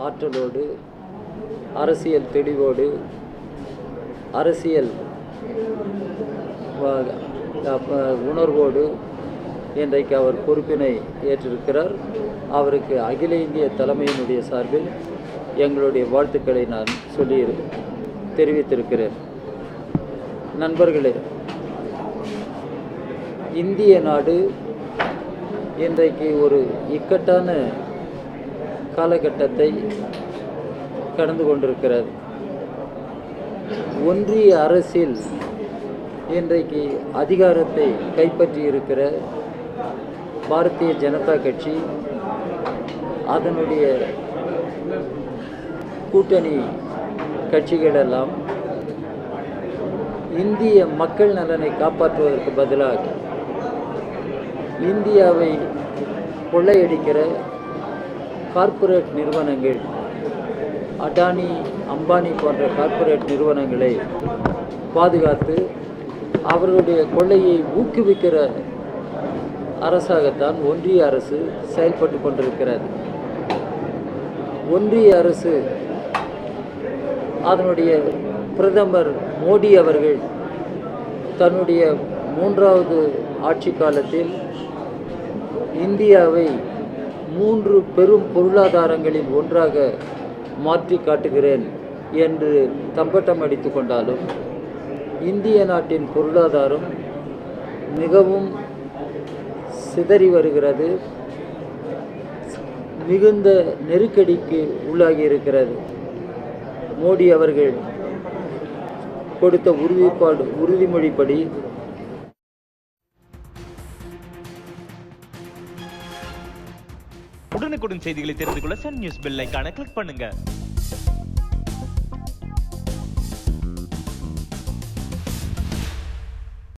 ஆற்றலோடு, அரசியல் தெளிவோடு, அரசியல் உணர்வோடு இன்றைக்கு அவர் பொறுப்பினை ஏற்றிருக்கிறார். அவருக்கு அகில இந்திய தலைமையினுடைய சார்பில் எங்களுடைய வாழ்த்துக்களை நான் தெரிவித்திருக்கிறேன். நண்பர்களே, இந்திய நாடு இன்றைக்கு ஒரு இக்கட்டான காலகட்டத்தை கடந்து கொண்டிருக்கிறது. ஒன்றிய அரசில் இன்றைக்கு அதிகாரத்தை கைப்பற்றி இருக்கிற பாரதிய ஜனதா கட்சி, அதனுடைய கூட்டணி கட்சிகளெல்லாம் இந்திய மக்கள் நலனை காப்பாற்றுவதற்கு பதிலாக இந்தியாவை கொள்ளையடிக்கிற கார்ப்பரேட் நிறுவனங்கள், அடானி, அம்பானி போன்ற கார்ப்பரேட் நிறுவனங்களை பாதுகாத்து அவர்களுடைய கொள்ளையை ஊக்குவிக்கிற அரசாகத்தான் ஒன்றிய அரசு செயல்பட்டு கொண்டிருக்கிறது. ஒன்றிய அரசு, அதனுடைய பிரதமர் மோடி அவர்கள் தன்னுடைய 3வது ஆட்சி காலத்தில் இந்தியாவை 3 பெரும் பொருளாதாரங்களில் ஒன்றாக மாற்றி காட்டுகிறேன் என்று தம்பட்டம் அடித்து கொண்டாலும் இந்திய நாட்டின் பொருளாதாரம் மிகவும் சிதறி வருகிறது, மிகுந்த நெருக்கடிக்கு உள்ளாகி இருக்கிறது. மோடி அவர்கள் கொடுத்த உறுதிமொழிப்படி உடனுக்குடன் செய்திகளை தெரிந்து கொள்ள சன் நியூஸ் பெல் ஐகானை கிளிக் பண்ணுங்க.